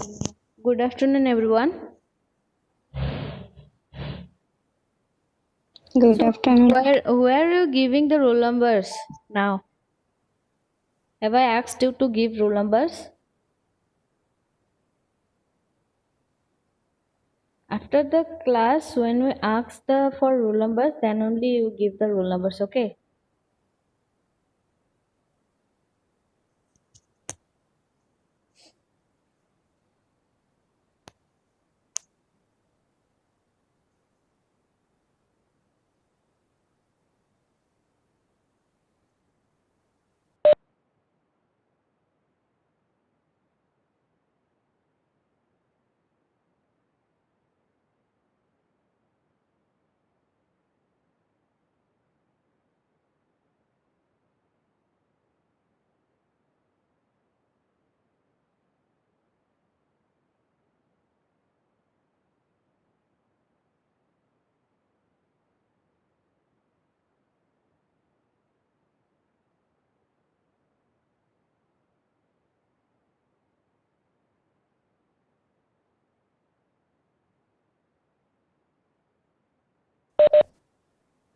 Good afternoon, everyone. Good So, afternoon. where are you giving the roll numbers now? Have I asked you to give roll numbers? After the class, when we ask the for roll numbers, then only you give the roll numbers. Okay.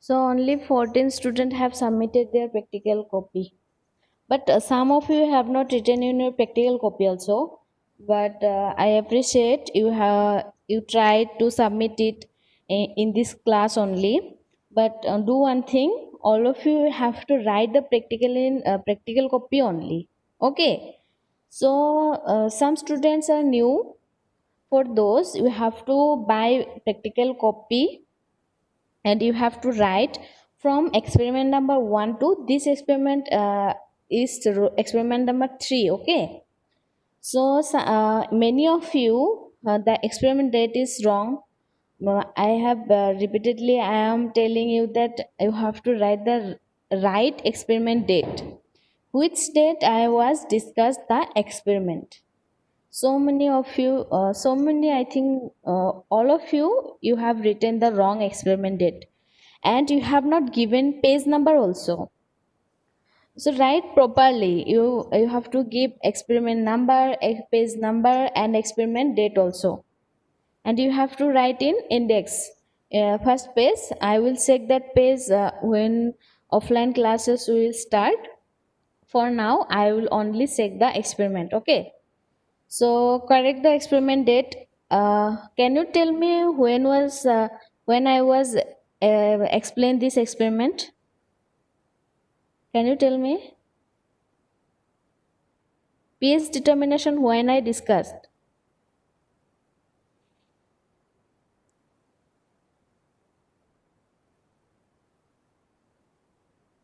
So only 14 students have submitted their practical copy. But some of you have not written in your practical copy also. But I appreciate you tried to submit it in this class only. But do one thing, all of you have to write the practical in practical copy only. Okay. So some students are new. For those, you have to buy practical copy and you have to write from experiment number 1 to this experiment is experiment number 3. Okay, so many of you the experiment date is wrong. I have repeatedly I am telling you that you have to write the right experiment date, which date I was discussed the experiment. So many of you so many I think all of you have written the wrong experiment date, and you have not given page number also. So write properly. You have to give experiment number, page number, and experiment date also, and you have to write in index. First page I will check that page when offline classes will start. For now I will only check the experiment. Okay, so correct the experiment date. Can you tell me when I was explain this experiment? Can you tell me? pH determination when I discussed.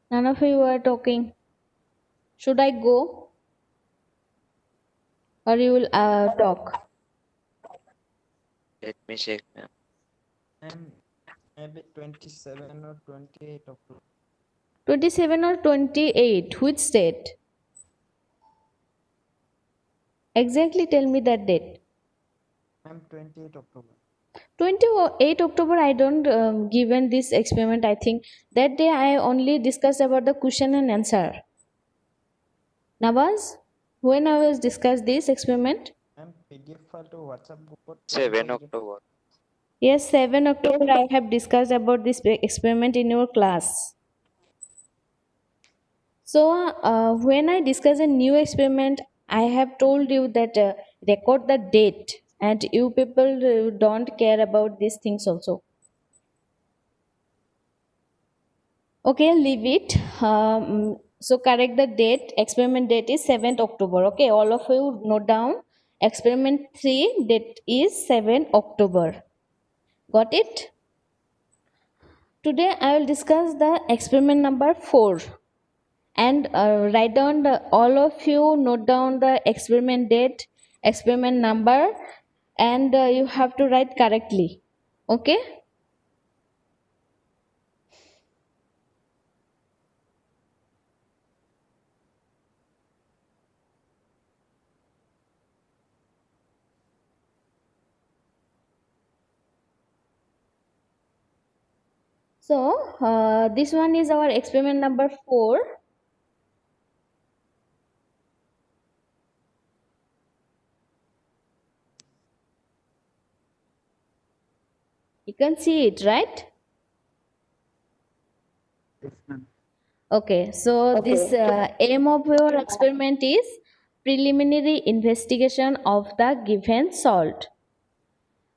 None of you were talking. Should I go or you will talk? Let me check, ma'am. I'm maybe 27 or 28 October. 27 or 28? Which date? Exactly tell me that date. I'm 28 October. 28 October I don't given this experiment. I think that day I only discussed about the question and answer. Nawaz, when I was discussed this experiment? I'm PDF file to WhatsApp group. 7 October. Yes, 7 October I have discussed about this experiment in your class. So, when I discuss a new experiment, I have told you that record the date, and you people don't care about these things also. Okay, leave it. So, correct the date. Experiment date is 7th October. Okay, all of you note down. Experiment 3 date is 7 October. Got it? Today, I will discuss the experiment number 4. And write down all of you note down the experiment date, experiment number, and you have to write correctly. Okay, so this one is our experiment number 4. You can see it, right? Yes, ma'am. Okay, so this aim of your experiment is preliminary investigation of the given salt.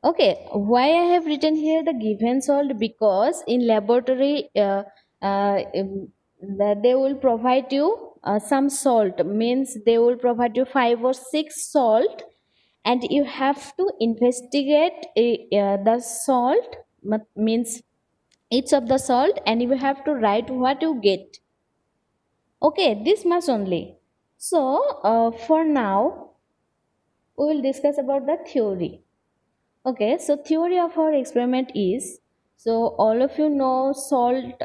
Okay, why I have written here the given salt? Because in laboratory, they will provide you some salt. Means they will provide you 5 or 6 salt, and you have to investigate the salt. Means each of the salt, and you have to write what you get. Okay, this much only. So for now, we will discuss about the theory. Okay, so theory of our experiment is, so all of you know salt.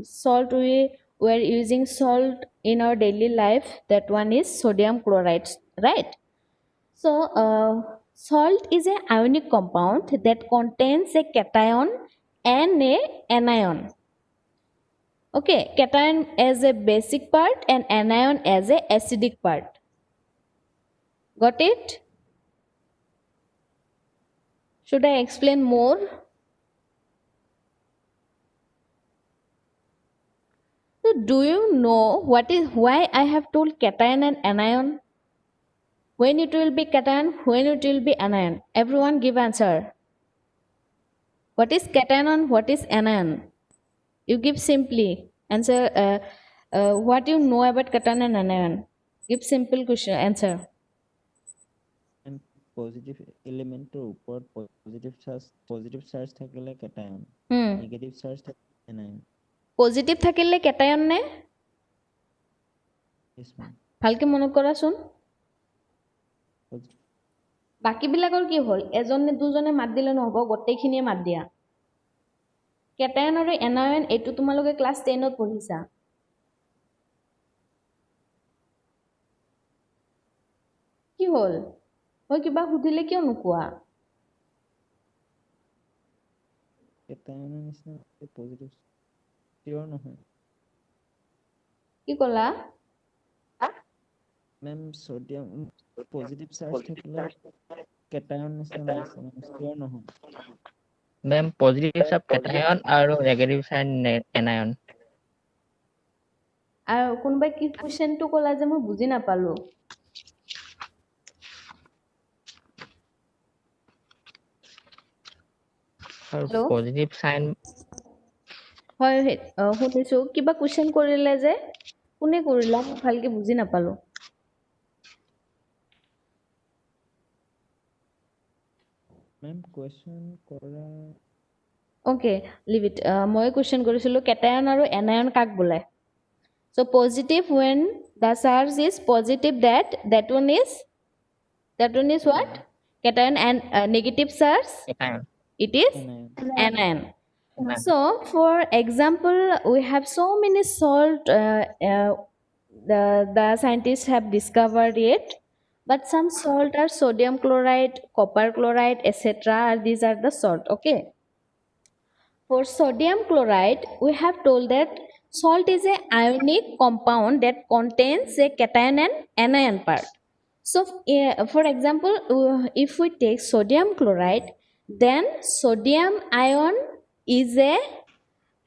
Salt, we were using salt in our daily life. That one is sodium chloride, right? So salt is a ionic compound that contains a cation and a anion. Okay, cation as a basic part and anion as a acidic part. Got it? Should I explain more? So do you know what is why I have told cation and anion? When it will be cation, when it will be anion? Everyone give answer. What is cation? What is anion? You give simply answer. What you know about cation and anion? Give simple question answer. And positive এলিমেন্টৰ ওপৰত positive charge থাকিলে cation, Hmm. Negative charge থাকিলে anion. Positive থাকিলে cation নে? Yes ma'am. ভালকে মনত কৰাচোন। Positive বাকীবিলাকৰ কি হ'ল? এজনে দুজনে মাত দিলে নহ'ব, গোটেইখিনিয়ে মাত দিয়া। কেটায়ন আৰু এনায়ন এইটো তোমালোকে ক্লাছ 10ত পঢ়িছা। কি হ'ল? মই কিবা সুধিলে কিয় নোকোৱা? কেটায়নৰ নিচিনা পজিটিভ চিয়ৰ নহয় কি ক'লা? মেম। ছডিয়াম পজিটিভ চাৰ্জ থাকিলে কেটায়ন নিচিনা লাগিছে মেম, চিয়ৰ নহয়। মেম পজিটিভ চাৰ্জ কেটায়ন আৰু নেগেটিভ চাৰ্জ এনায়ন। আৰু কোনোবাই কি কুৱেশ্যনটো ক'লা যে মই বুজি নাপালো। আৰু পজিটিভ চাইন হয়, শুনিছো। কিবা কুৱেশ্যন কৰিলে যে, কোনে কৰিলা? মই ভালকে বুজি নাপালো। মেম কুৱেশ্যন কৰা অ'কে, লিভ ইট। মই কুৱেশ্যন কৰিছিলো কেটায়ন আৰু এনায়ন কাক বোলায়? চ' positive when the charge is positive, that one is what? Cation, and negative charge, কেটায়ন it is anion. anion. So for example, we have so many salt the scientists have discovered it, but some salt are sodium chloride, copper chloride, etc. These are the salt. Okay, for sodium chloride, we have told that salt is a ionic compound that contains a cation and anion part. So for example, if we take sodium chloride, then sodium ion is a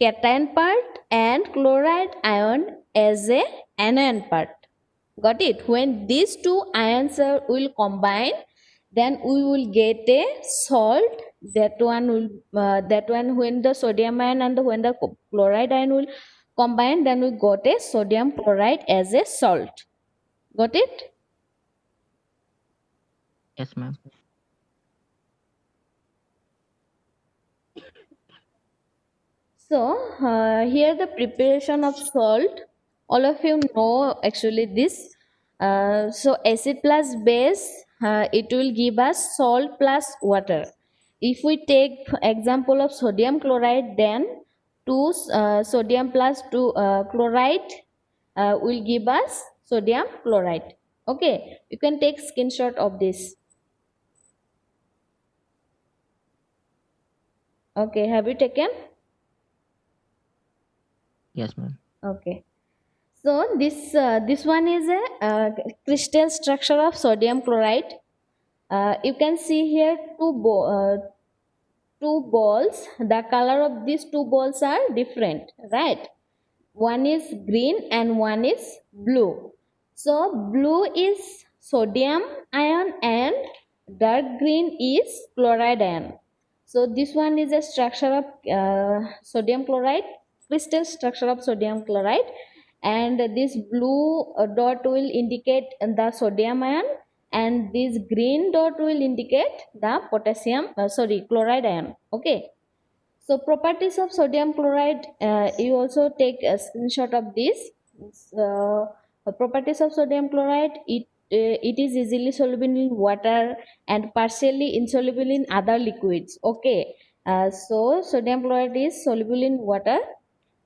cation part and chloride ion as a anion part. Got it? When these two ions will combine, then we will get a salt. That one when the sodium ion and when the chloride ion will combine, then we got a sodium chloride as a salt. Got it? Yes, ma'am. So here the preparation of salt. All of you know actually this. So acid plus base, it will give us salt plus water. If we take example of sodium chloride, then 2 sodium plus 2 chloride will give us sodium chloride. Okay, you can take screenshot of this. Okay, have you taken? Yes, ma'am. Okay. So this one is a crystal structure of sodium chloride. You can see here two balls, the color of these two balls are different, right? One is green and one is blue. So blue is sodium ion and dark green is chloride ion. So this one is a structure of sodium chloride, crystal structure of sodium chloride, and this blue dot will indicate the sodium ion, and this green dot will indicate the chloride ion. Okay. So properties of sodium chloride, you also take a screenshot of this. Properties of sodium chloride, it is easily soluble in water and partially insoluble in other liquids. Okay, so sodium chloride is soluble in water.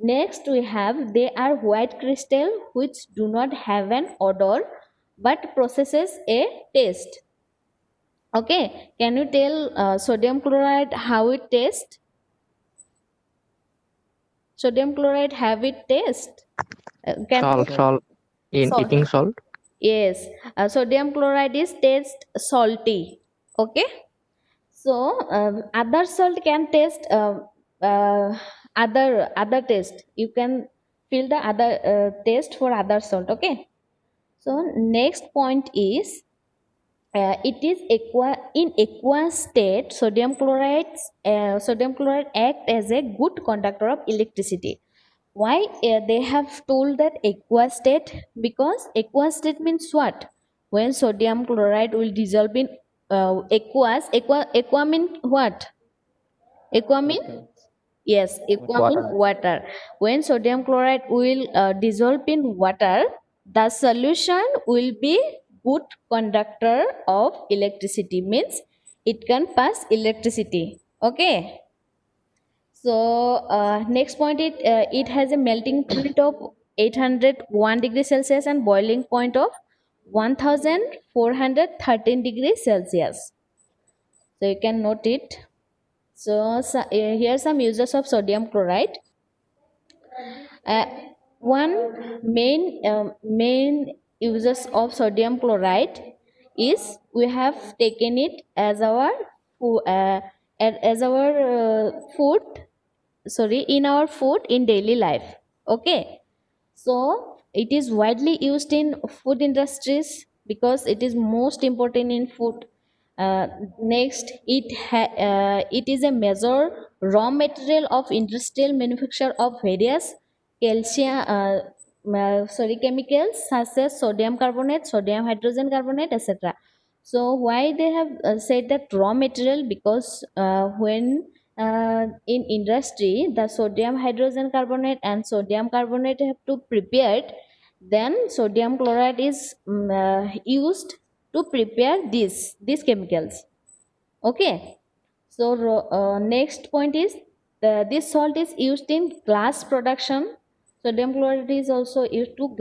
Next we have, they are white crystal which do not have an odor but processes a taste. Okay, can you tell sodium chloride how it tastes? Sodium chloride have it taste? Can Salt, salt. In Salt. eating salt. Yes, sodium chloride is taste salty. Okay, so other salt can taste other taste. You can feel the other taste for other salt. Okay, so next point is it is in aqueous state. Sodium chloride act as a good conductor of electricity. Why they have told that aqueous state? Because aqueous state means what? When sodium chloride will dissolve in aqua mean what? Aqua mean, Water. yes, aqua mean water. When sodium chloride will dissolve in water, the solution will be good conductor of electricity, means it can pass electricity. Okay. So next point, it has a melting point of 801 degrees Celsius and boiling point of 1413 degrees Celsius. So you can note it. So here are some uses of sodium chloride. Uh, one main uses of sodium chloride is we have taken it as our food, sorry, in our food in daily life. Okay, so it is widely used in food industries because it is most important in food. Next, it is a major raw material of industrial manufacture of various calcium chemicals such as sodium carbonate, sodium hydrogen carbonate, etc. So why they have said that raw material? Because when in industry the sodium hydrogen carbonate and sodium carbonate have to prepared, then sodium chloride is used to prepare these chemicals. Okay, so next point is this salt is used in glass production. Sodium chloride is also used to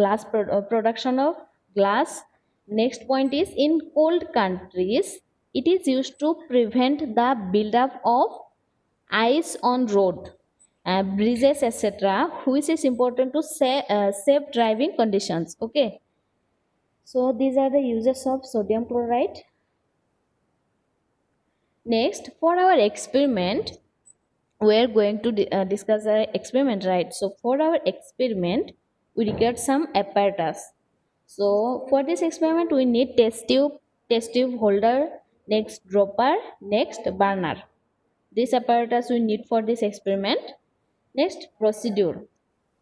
production of glass. Next point is, in cold countries it is used to prevent the buildup of ice on road, bridges, etc., which is important to safe driving conditions. Okay, so these are the uses of sodium chloride. Next, for our experiment, we are going to discuss our experiment, right? So for our experiment we require some apparatus. So for this experiment we need test tube holder, next dropper, next burner. This apparatus we need for this experiment. Next, procedure.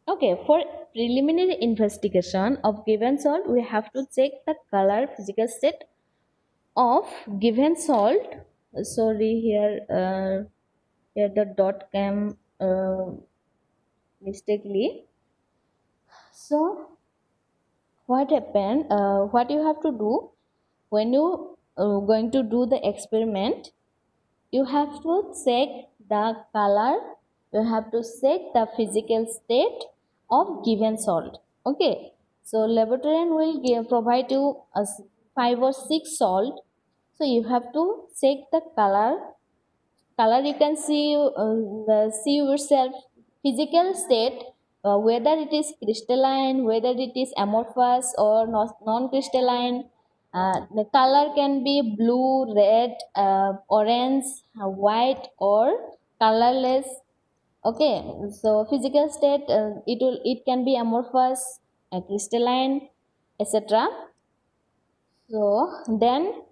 Okay, for preliminary investigation of given salt, we have to check the color physical state of given salt. Sorry, here the dot came mistakenly. So what happened? What you have to do when you going to do the experiment? You have to check the color. You have to check the physical state of given salt. Okay. So laboratory will provide you 5 or 6 salt. So you have to check the color. Color you can see yourself. Physical state, whether it is crystalline, whether it is amorphous or non crystalline. The color can be blue, red, orange, white, or colorless. Okay, so physical state, it can be amorphous, crystalline, etc. So then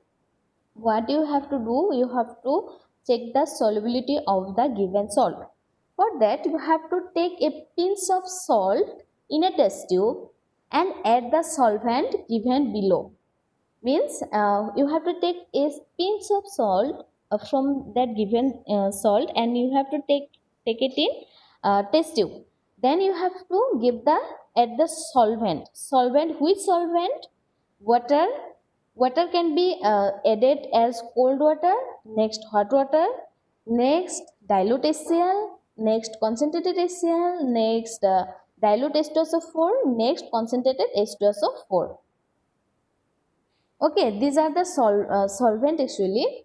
what you have to do, you have to check the solubility of the given salt. For that, you have to take a pinch of salt in a test tube and add the solvent given below. Means you have to take a pinch of salt from that given salt, and you have to take it in test tube. Then you have to give the add the solvent. Which solvent? Water. Water can be added as cold water, next hot water, next dilute HCl, next concentrated HCl, next dilute H2SO4, next concentrated H2SO4. Okay, these are the solvent actually.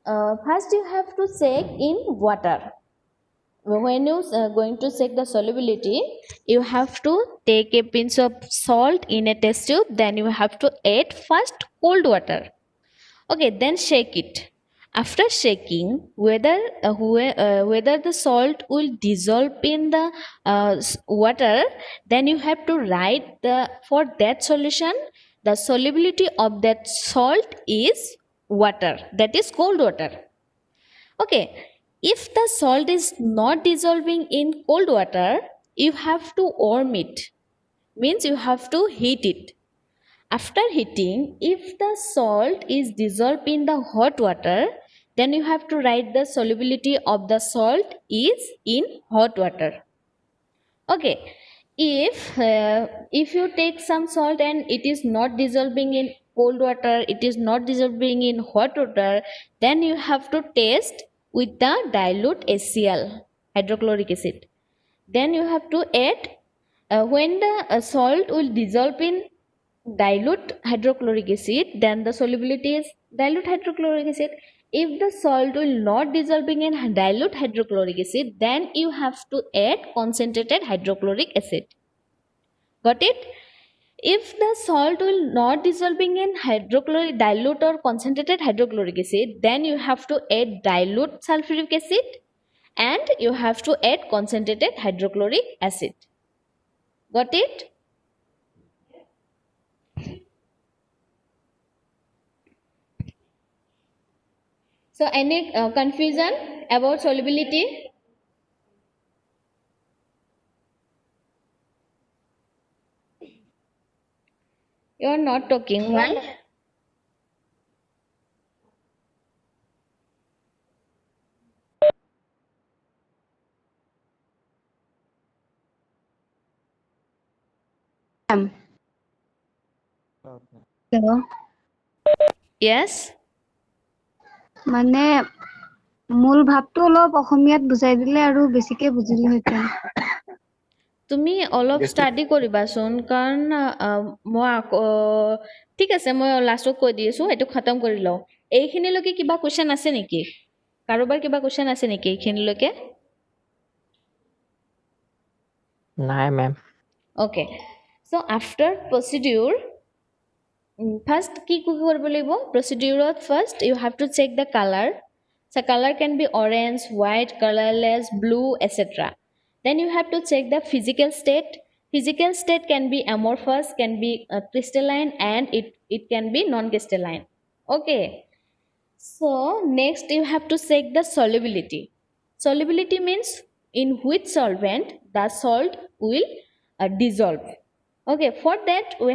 First you have to check in water. When you going to check the solubility, you have to take a pinch of salt in a test tube. Then you have to add first cold water. Okay, then shake it. After shaking, whether the salt will dissolve in the water, then you have to write for that solution, the solubility of that salt is water, that is cold water. Okay, if the salt is not dissolving in cold water, you have to warm it. Means you have to heat it. After heating, if the salt is dissolved in the hot water, then you have to write the solubility of the salt is in hot water. Okay, if you take some salt and it is not dissolving in cold water, it is not dissolving in hot water, then you have to test with the dilute HCl, hydrochloric acid. Then you have to add when the salt will dissolve in dilute hydrochloric acid, then the solubility is dilute hydrochloric acid. If the salt will not dissolving in dilute hydrochloric acid, then you have to add concentrated hydrochloric acid. Got it? If the salt will not dissolving in dilute or concentrated hydrochloric acid, then you have to add dilute sulfuric acid and you have to add concentrated hydrochloric acid. Got it? So any confusion about solubility? You are not talking. Why? Okay. Hello' Yes. মানে মূল ভাৱটো অলপ অসমীয়াত বুজাই দিলে আৰু বেছিকে বুজিলোহেঁতেন। তুমি অলপ ষ্টাডি কৰিবাচোন, কাৰণ মই আকৌ ঠিক আছে, মই লাষ্টত কৈ দি আছোঁ, এইটো খতম কৰি লওঁ। এইখিনিলৈকে কিবা কুৱেশ্যন আছে নেকি? কাৰোবাৰ কিবা কুৱেশ্যন আছে নেকি এইখিনিলৈকে? নাই মেম। Okay, so after procedure, first কি কৰিব লাগিব? Procedure first you have to check the color. So color can be orange, white, colorless, blue, etc. Then you have to check the physical state. Physical state can be amorphous, can be crystalline, and it can be non-crystalline. Okay, so next you have to check the solubility. Solubility means in which solvent the salt will dissolve. Okay, for that we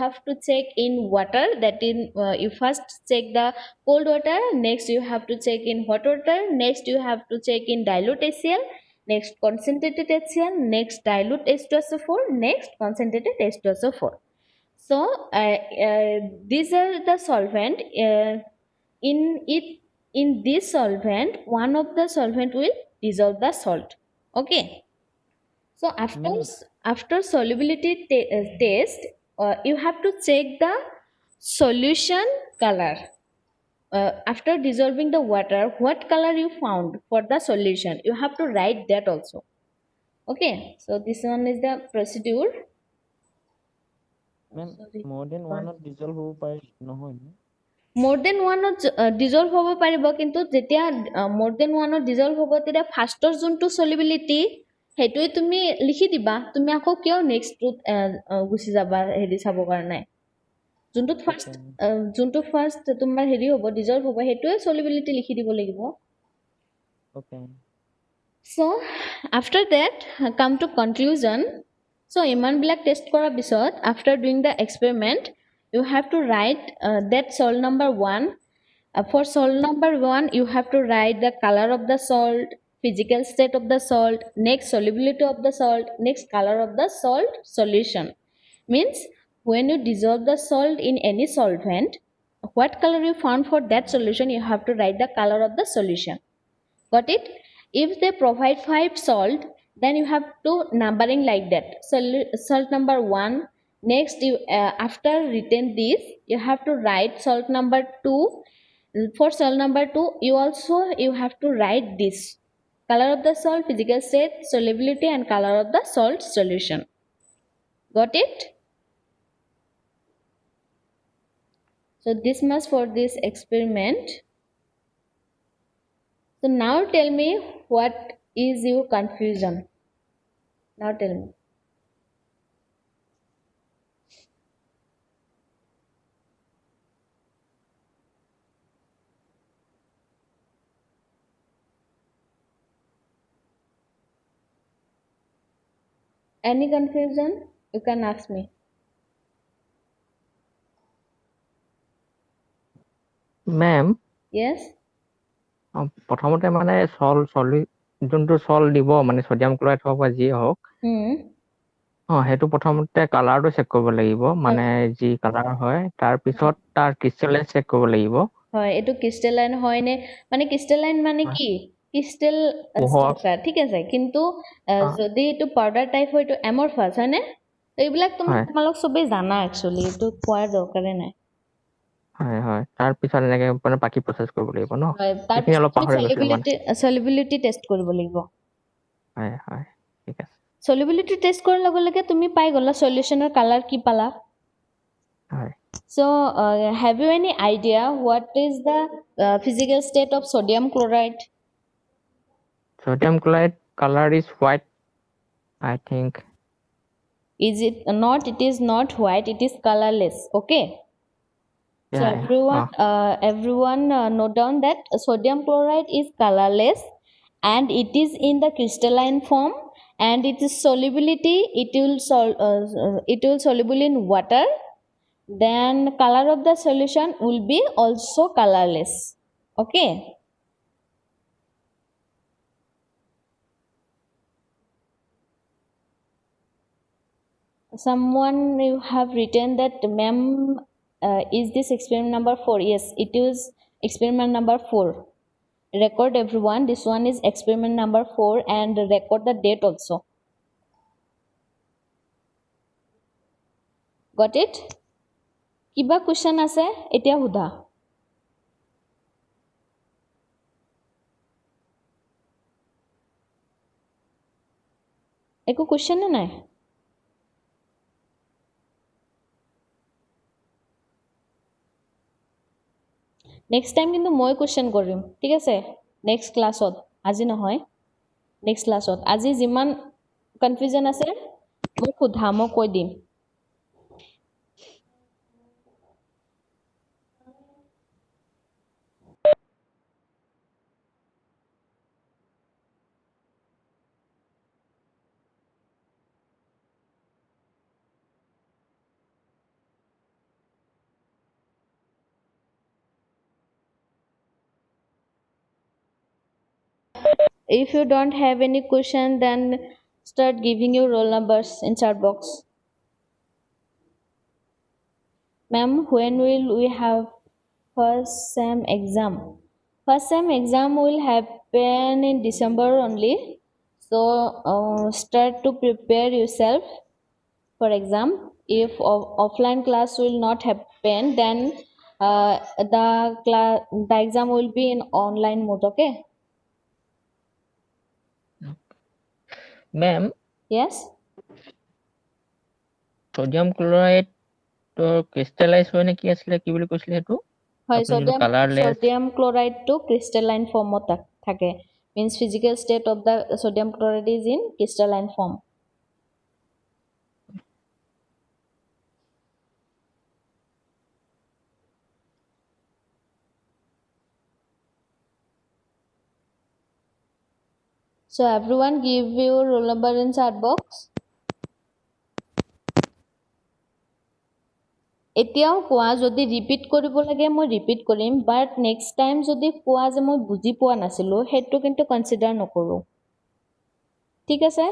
have to check in water, that in you first check the cold water, next you have to check in hot water, next you have to check in dilute HCl, next concentrated HCl, next dilute H2SO4, next concentrated H2SO4. So these are the solvent. In this solvent, one of the solvent will dissolve the salt. Okay, so after solubility test, you have to check the solution color. After dissolving the water, what color you found for the solution, you have to write that also. Okay, so this one is the procedure. Ma'am Sorry. more than one dissolve হ'ব পাৰে নহয় ন? More than one dissolve হ'ব পাৰিব, কিন্তু যেতিয়া more than one dissolve হ'ব তেতিয়া ফাৰ্ষ্টৰ যোনটো solubility সেইটোৱে তুমি লিখি দিবা, তুমি আকৌ কিয় নেক্সটটোত গুচি যাবা হেৰি চাবৰ কাৰণে। যোনটো ফাৰ্ষ্ট তোমাৰ হেৰি হ'ব ডিজলভ হ'ব সেইটোৱে solubility লিখি দিব লাগিব। Okay. So after that come to conclusion. So iman black test kora bisot after doing the experiment you have to write that salt number 1. For salt number 1 you have to write the color of the salt, physical state of the salt, next solubility of the salt, next color of the salt solution. Means when you dissolve the salt in any solvent, what color you found for that solution, you have to write the color of the solution. Got it? If they provide 5 salt, then you have to numbering like that. Salt number 1. Next, you after written this, you have to write salt number 2. For salt number 2, you have to write this color of the salt, physical state, solubility, and color of the salt solution. Got it? So this much for this experiment. So now tell me what is your confusion? Now tell me. Any confusion? You can ask me. Ma'am Yes? প্ৰথমতে মানে যোনটো চল দিব মানে sodium chloride হওক বা যিয়ে হওক Hmm. সেইটো প্ৰথমতে কালাৰটো চেক কৰিব লাগিব, মানে যি কালাৰ হয় তাৰ পিছত তাৰ ক্ৰিষ্টেলাইজ চেক কৰিব লাগিব। হয়, এটো ক্রিস্টালাইন হয় নে মানে ক্রিস্টালাইন মানে কি ক্রিস্টাল স্ট্রাকচার, ঠিক আছে, কিন্তু যদি এটো পাউডার টাইপ হয় এটো অ্যামরফাস হয় না, তো এইবিলাক তোমালোক সবেই জানা একচুয়ালি, এটো কোৱাৰ দৰকাৰে নাই। হয় হয়, তাৰ পিছত এনেকে মানে বাকি প্ৰসেস কৰিব লাগিব ন? হয়, তাৰ এইখিনি অলপ পিছত পাহৰি গৈছিলোঁ মানে। সলিবিলিটি টেষ্ট কৰিব লাগিব। হয় হয়, ঠিক আছে। সলিবিলিটি টেষ্ট কৰাৰ লগে লগে তুমি পাই গলা সলিউশনৰ কালাৰ কি পালা। হয়। So, have you any idea what is the physical state of sodium chloride? Sodium chloride color is white, I think. Is it not? It is not white. It is colorless. Okay. So everyone note down that sodium chloride is colorless, and it is in the crystalline form, and its solubility it will soluble in water. Then color of the solution will be also colorless. Okay. Someone you have written that ma'am, is this experiment number 4? Yes, it is experiment number 4. Record everyone, this one is experiment number 4 and record the date also. Got it? Kiba question ase etia huda? Eko question na nai? Next time কিন্তু মই question কৰিম, ঠিক আছে, next classত, আজি নহয়, next classত। আজি যিমান confusion আছে মোক সোধা, মই কৈ দিম। If you don't have any question, then start giving your roll numbers in chat box. Ma'am, when will we have first sem exam? First sem exam will happen in December only. So start to prepare yourself for exam. If offline class will not happen, then the exam will be in online mode. Okay. Ma'am Yes? Sodium chloride তো ক্ৰিষ্টেলাইজ হয় নে কি আছিলে কি বুলি কৈছিলে সেইটো হয়, আপুনি যোনটো কালাৰলেছ sodium chloride to crystalline form থাকে, means physical state of the sodium chloride is in crystalline form. So everyone give your roll number in chat box. এতিয়াও কোৱা যদি ৰিপিট কৰিব লাগে মই repeat Karim, but next time যদি কোৱা যে মই বুজি পোৱা নাছিলো সেইটো কিন্তু কনসিডাৰ নকৰো, ঠিক আছে?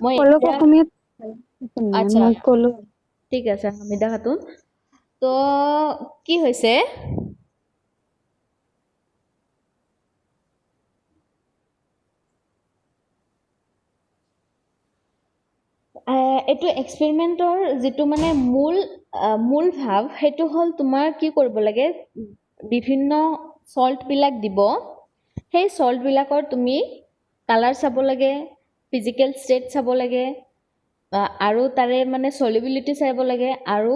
মই কলো এতিয়া অসমীয়াত আচ্ছা মই কলো ঠিক আছে হামিদা খাতুন। তো কি হৈছে এইটো এক্সপেৰিমেণ্টৰ যিটো মানে মূল ভাৱ সেইটো হ'ল তোমাৰ কি কৰিব লাগে, বিভিন্ন সল্টবিলাক দিব, সেই সল্টবিলাকৰ তুমি কালাৰ চাব লাগে, ফিজিকেল ষ্টেট চাব লাগে, আৰু তাৰে মানে সলিবিলিটি চাব লাগে, আৰু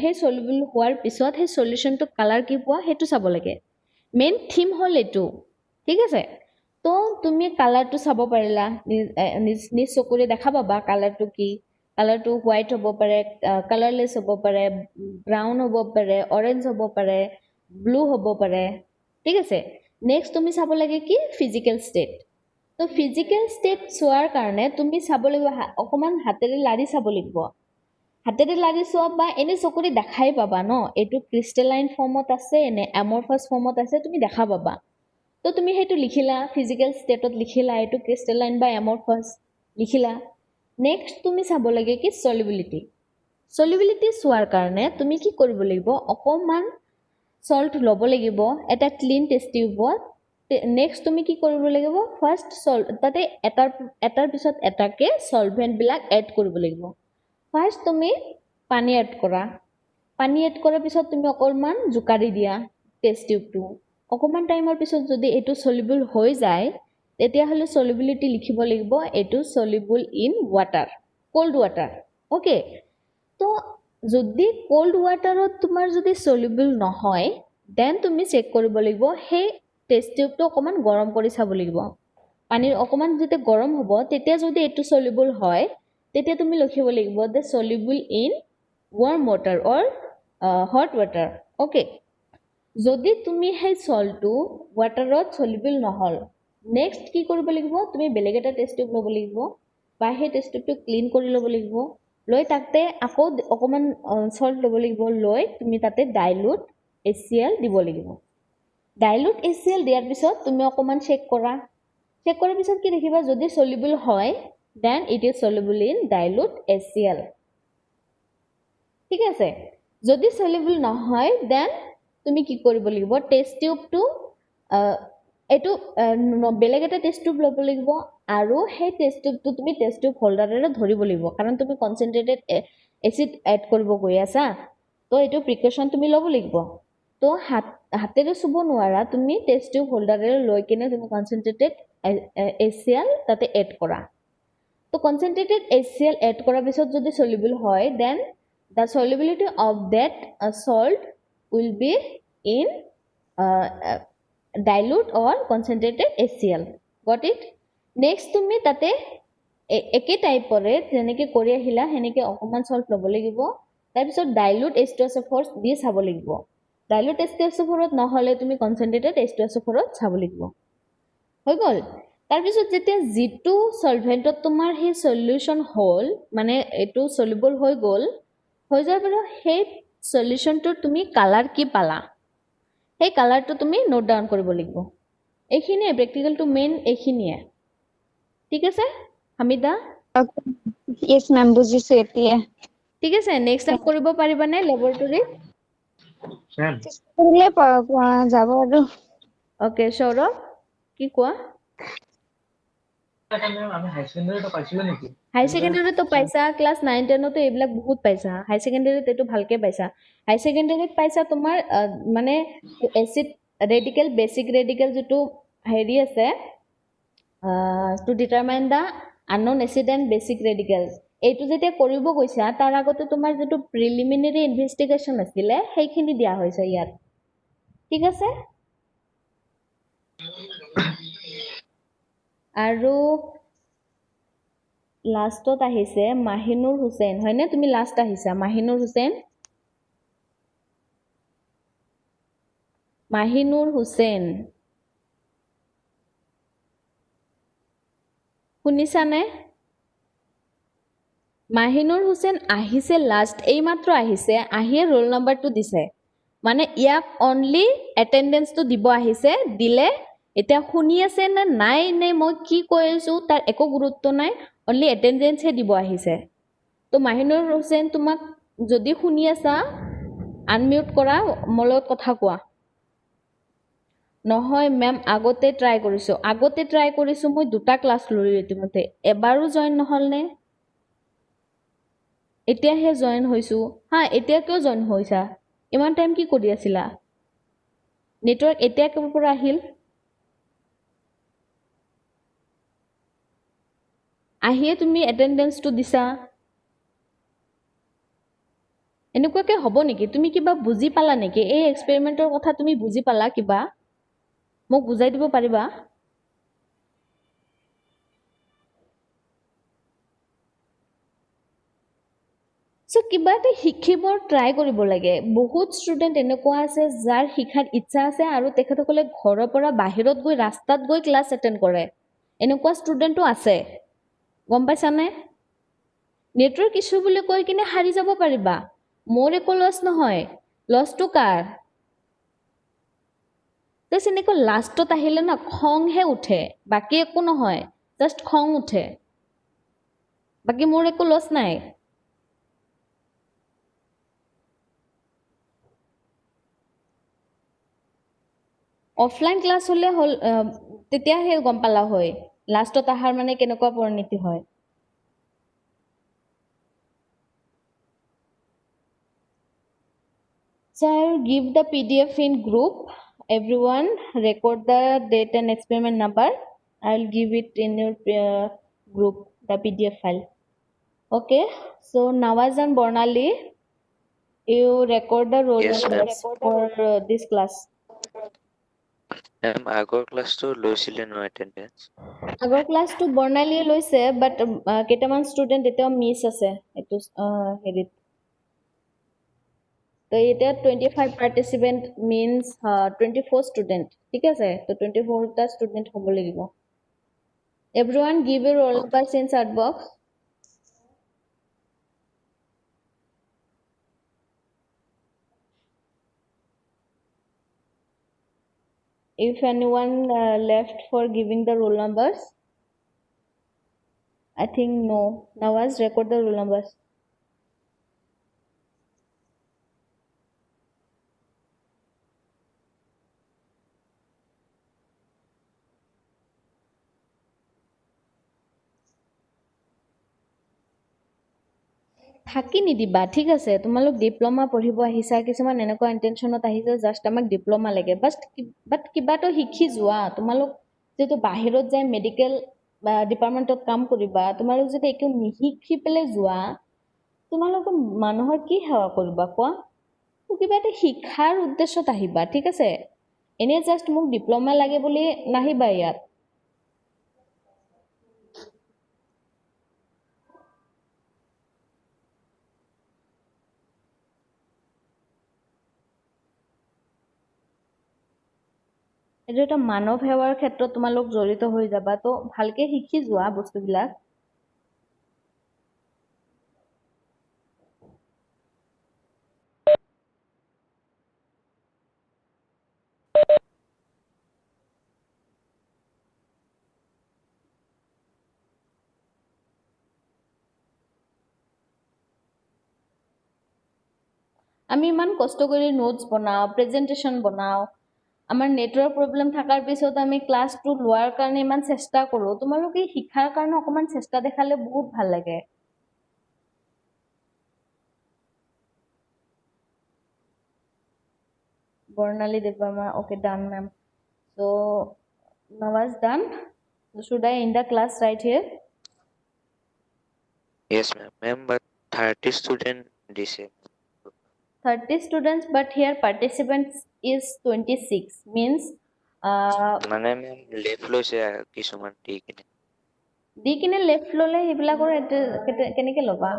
সেই সলিবল হোৱাৰ পিছত সেই সলিউশ্যনটো কালাৰ কি পোৱা সেইটো চাব লাগে। মেইন থিম হ'ল এইটো, ঠিক আছে? তো তুমি কালাৰটো চাব পাৰিলা, নিজ চকুৰে দেখা পাবা কালাৰটো কি, কালাৰটো হোৱাইট হ'ব পাৰে, কালাৰলেছ হ'ব পাৰে, ব্ৰাউন হ'ব পাৰে, অৰেঞ্জ হ'ব পাৰে, ব্লু হ'ব পাৰে, ঠিক আছে? নেক্সট তুমি চাব লাগে কি ফিজিকেল ষ্টেট। তো ফিজিকেল ষ্টেট চোৱাৰ কাৰণে তুমি চাব লাগিব অকণমান হাতেৰে লাৰি চাব লাগিব, হাতেৰে লাৰি চোৱা বা এনে চকুৰে দেখাই পাবা ন এইটো ক্ৰিষ্টেলাইন ফৰ্মত আছে নে এমৰফাছ ফৰ্মত আছে, তুমি দেখা পাবা। তো তুমি সেইটো লিখিলা, ফিজিকেল ষ্টেটত লিখিলা এইটো ক্ৰিষ্টেলাইন বা এমৰফাছ লিখিলা। নেক্সট তুমি চাব লাগে কি সলিবিলিটি। সলিবিলিটি চোৱাৰ কাৰণে তুমি কি কৰিব লাগিব, অকণমান সল্ট ল'ব লাগিব এটা ক্লিন টেষ্ট টিউবত। নেক্সট তুমি কি কৰিব লাগিব, ফাৰ্ষ্ট সল্ট তাতে এটাৰ পিছত এটাকে সলভেণ্টবিলাক এড কৰিব লাগিব। ফাৰ্ষ্ট তুমি পানী এড কৰা, পানী এড কৰাৰ পিছত তুমি অকণমান জোকাৰি দিয়া টেষ্ট টিউবটো। অকণমান টাইমৰ পিছত যদি এইটো সলিবল হৈ যায় তেতিয়াহ'লে সলিবিলিটি লিখিব লাগিব এইটো soluble in water, cold water, okay? তো যদি কোল্ড ৱাটাৰত তোমাৰ যদি সলিবল নহয় দেন তুমি চেক কৰিব লাগিব সেই টেষ্ট টিউবটো অকণমান গৰম কৰি চাব লাগিব। পানীৰ অকণমান যেতিয়া গৰম হ'ব তেতিয়া যদি এইটো সলিবল হয় তেতিয়া তুমি লিখিব লাগিব the soluble in warm water or hot water, okay? যদি তুমি সেই সল্টটো ৱাটাৰত সলিবল নহ'ল নেক্সট কি কৰিব লাগিব, তুমি বেলেগ এটা টেষ্ট টিউব ল'ব লাগিব বা সেই টেষ্ট টিউবটো ক্লিন কৰি ল'ব লাগিব, লৈ তাতে আকৌ অকণমান সল্ট ল'ব লাগিব, লৈ তুমি তাতে ডাইলুট HCl দিব লাগিব। ডাইলুট HCl দিয়াৰ পিছত তুমি অকণমান চেক কৰা, চেক কৰাৰ পিছত কি দেখিবা যদি সলিবল হয় then it is soluble in dilute HCl, ঠিক আছে? যদি সলিবল নহয় দেন তুমি কি কৰিব লাগিব, টেষ্ট টিউবটো এইটো বেলেগ এটা টেষ্ট টিউব ল'ব লাগিব আৰু সেই টেষ্ট টিউবটো তুমি টেষ্ট টিউব হোল্ডাৰেৰে ধৰিব লাগিব, কাৰণ তুমি কনচেনট্ৰেটেড এচিড এড কৰিব গৈ আছা, তো এইটো প্ৰিকশ্যন তুমি ল'ব লাগিব। তো হাতেৰে চুব নোৱাৰা, তুমি টেষ্ট টিউব হোল্ডাৰেৰে লৈ কিনে তুমি কনচেনট্ৰেটেড HCl তাতে এড কৰা। তো কনচেনট্ৰেটেড HCl এড কৰাৰ পিছত যদি সলিবল হয় দেন the solubility of that salt will be in dilute or concentrated HCl, got it? next তুমি তাতে একে টাইপৰে যেনেকৈ কৰি আহিলা সেনেকৈ অকণমান সল্ট ল'ব লাগিব, তাৰপিছত ডাইলুট H2SO4 দি চাব লাগিব। ডাইলুট H2SO4ত নহ'লে তুমি কনচেনট্ৰেটেড H2SO4ত চাব লাগিব, হৈ গ'ল? তাৰপিছত যেতিয়া যিটো সলভেণ্টত তোমাৰ সেই সলিউশ্যন হ'ল মানে এইটো সলিবল হৈ গ'ল, হৈ যোৱাৰ পিছত সেই সলিউশ্যনটোৰ তুমি কালাৰ কি পালা সেই কালাৰটো তুমি নোট ডাউন কৰিব লাগিব। এইখিনিয়ে প্ৰেক্টিকেলটো মেইন এইখিনিয়ে, ঠিক আছে হামিদা? ইয়েছ মেম বুজিছো এতিয়া। ঠিক আছে, নেক্সট টাইম কৰিব পাৰিবানে লেবৰেটৰীত? কৰিলে যাব আৰু অ'কে সৌৰভ কি কোৱা? হাই ছেকেণ্ডেৰীতো পাইছা, ক্লাছ 9-10তো এইবিলাক বহুত পাইছা, হাই ছেকেণ্ডেৰীত এইটো ভালকৈ পাইছা। হাই ছেকেণ্ডেৰীত পাইছা তোমাৰ মানে এচিড ৰেডিকেল বেচিক ৰেডিকেল যিটো হেৰি আছে to determine the unknown acid and basic radicals এইটো যেতিয়া কৰিব গৈছা তাৰ আগতে তোমাৰ যিটো প্ৰিলিমিনেৰী ইনভেষ্টিগেশ্যন আছিলে সেইখিনি দিয়া হৈছে ইয়াত ঠিক আছে আৰু লাষ্টত আহিছে মাহিনুৰ হুছেইন হয়নে তুমি লাষ্ট আহিছা মাহিনুৰ হুছেইন শুনিছানে মাহিনুৰ হুছেইন আহিছে লাষ্ট এইমাত্ৰ আহিছে আহিয়ে ৰোল নম্বৰটো দিছে মানে ইয়াক অনলি এটেণ্ডেঞ্চটো দিব আহিছে দিলে এতিয়া শুনি আছে নে নাই নে মই কি কৈ আছো তাৰ একো গুৰুত্ব নাই অনলি এটেণ্ডেঞ্চহে দিব আহিছে তো মাহিনুৰ হুছেইন তোমাক যদি শুনি আছা আনমিউট কৰা মোৰ লগত কথা কোৱা নহয় মেম আগতে ট্ৰাই কৰিছো মই দুটা ক্লাছ ললো ইতিমধ্যে এবাৰো জইন নহল নে এতিয়াহে জইন হৈছো হা এতিয়া কিয় জইন হৈছা ইমান টাইম কি কৰি আছিলা নেটৱৰ্ক এতিয়া ক'ৰ পৰা আহিল আহিয়ে তুমি এটেণ্ডেঞ্চটো দিছা এনেকুৱাকে হ'ব নেকি তুমি কিবা বুজি পালা নেকি এই এক্সপেৰিমেণ্টৰ কথা তুমি বুজি পালা কিবা মোক বুজাই দিব পাৰিবা সো কিবা এটা শিকিব ট্ৰাই কৰিব লাগে বহুত ষ্টুডেণ্ট এনেকুৱা আছে যাৰ শিকাৰ ইচ্ছা আছে আৰু তেখেতসকলে ঘৰৰ পৰা বাহিৰত গৈ ৰাস্তাত গৈ ক্লাছ এটেণ্ড কৰে এনেকুৱা ষ্টুডেণ্টো আছে গম পাইছানে নেটৱৰ্ক ইছ্যু বুলি কৈ কিনে হাৰি যাব পাৰিবা মোৰ একো লছ নহয় লছটো কাৰ তো এনেকুৱা লাষ্টত আহিলে না খংহে উঠে বাকী একো নহয় জাষ্ট খং উঠে বাকী মোৰ একো লছ নাই অফলাইন ক্লাছ হলে হল তেতিয়াহে গম পালা হয় লাষ্টত আহাৰ মানে কেনেকুৱা পৰিণতি হয় So I will give the PDF in group. Everyone record the date and experiment number. I will give it in your group, the PDF file. Okay. So Nawaz and Bornali, you record the roll Yes, numbers for this class. আগৰ ক্লাছটো লৈছিলে ন attendance আগৰ ক্লাছটো বৰ্ণালীয়ে লৈছে but কেইটামান student এতিয়াও মিছ আছে এইটো হেৰিত তো এতিয়া 25 পাৰ্টিচিপেণ্ট মিনছ 24 ষ্টুডেণ্ট ঠিক আছে তো 24টা ষ্টুডেণ্ট হ'ব লাগিব everyone give your roll numbers in chart box if anyone left for giving the roll numbers I think no Nawaz record the roll numbers থাকি নিদিবা ঠিক আছে তোমালোক ডিপ্লোমা পঢ়িব আহিছা কিছুমান এনেকুৱা ইন্টেনশনত আহিছে জাষ্ট আমাক ডিপ্লোমা লাগে বাট কিবা তো শিকি যোৱা তোমালোক যেটো বাহিৰত যায় মেডিকেল ডিপাৰ্টমেণ্টত কাম কৰিবা তোমালোক যদি একো নিশিকি পেলে যোৱা তোমালোক মানুহৰ কি সেৱা কৰিবা কোৱা কিবা এটা শিক্ষাৰ উদ্দেশ্যত আহিবা ঠিক আছে এনে জাষ্ট মোক ডিপ্লোমা লাগে বুলি নাহিবা ইয়াত এইটো এটা মানৱ সেৱাৰ ক্ষেত্ৰত তোমালোক জড়িত হৈ যাবা তো ভালকে শিকি যোৱা বস্তুবিলাক আমি ইমান কষ্ট কৰি নোটস বনাও প্ৰেজেন্টেশন বনাও আমাৰ নেটৱৰ্ক প্ৰবলেম থাকাৰ পিছত আমি ক্লাছটো লোৱাৰ কাৰণে ইমান চেষ্টা কৰো তোমালোকে শিক্ষাৰ কাৰণে অকমান চেষ্টা দেখালে বহুত ভাল লাগে Bornali Devama. Okay, done, ma'am. So Nawaz done. So should I end the class right here? Yes, ma'am. Ma'am, but 30 student this year. 30 students, but here participants is 26. Means মানে মেম লেফ লৈছে কিছুমান দি কিনে দি কিনে লেফ্ট ল'লে সেইবিলাকৰ কেনেকে ল'বা?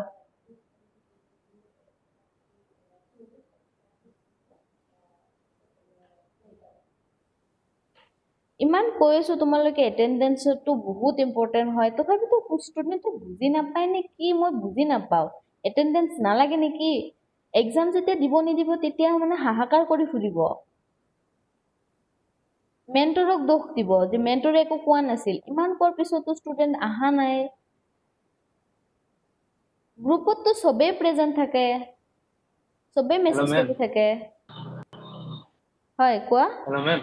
ইমান কৈ আছো তোমালোকে এটেনডেন্সটো বহুত ইম্পৰ্টেণ্ট হয়, তথাপিতো ষ্টুডেণ্টে বুজি নাপায় নে কি মই বুজি নাপাওঁ। এটেনডেন্স নালাগে নেকি? এক্সাম যেতিয়া দিব নিদিব তেতিয়া মানে হাহাকাৰ কৰি ফুৰিব। মেণ্টৰক দোষ দিব যে মেণ্টৰে একো কোৱা নাছিল। ইমান কোৱাৰ পিছতো ষ্টুডেণ্ট অহা নাই। গ্ৰুপততো চবেই প্ৰেজেণ্ট থাকে, চবেই মেছেজ কৰি থাকে। হয় কোৱা। হেল্ল' মেম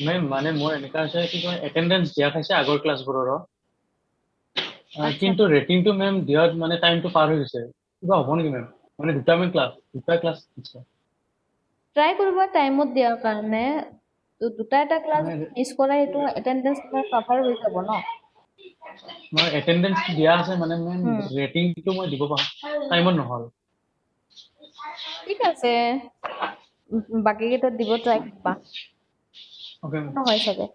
মেম মানে মোৰ এনেকা আছে কি কয় এটেনডেন্স দিয়া খাইছে আগৰ ক্লাছবোৰৰ কিন্তু ৰেটিংটো মেম দিয়াত মানে টাইমটো পাৰ হৈ গৈছে, কিবা হ'ব নেকি মেম? মানে দুটা ক্লাছ দিছে। ট্ৰাই কৰিবা টাইমত দিয়াৰ কাৰণে। দুটা এটা ক্লাছ মানে মিছ কৰা সেইটো এটেনডেন্স তোমাৰ কভাৰ হৈ যাব ন। মই এটেনডেন্স দিয়া আছে মানে মেম ৰেটিংটো মই দিব পাৰোঁ, টাইমত নহ'ল। ঠিক আছে, বাকী কেইটাত দিব ট্ৰাই কৰিবা। অ'কে মেম। নহয় চাগে।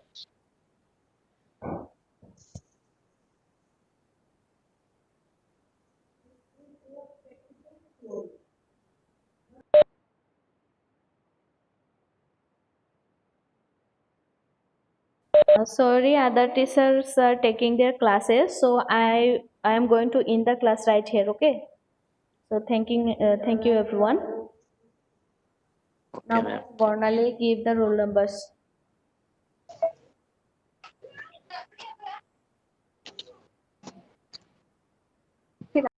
Sorry, other teachers are taking their classes, so I am going to end the class right here. Okay. So thank you everyone. Okay Now ma'am Bornali give the roll numbers.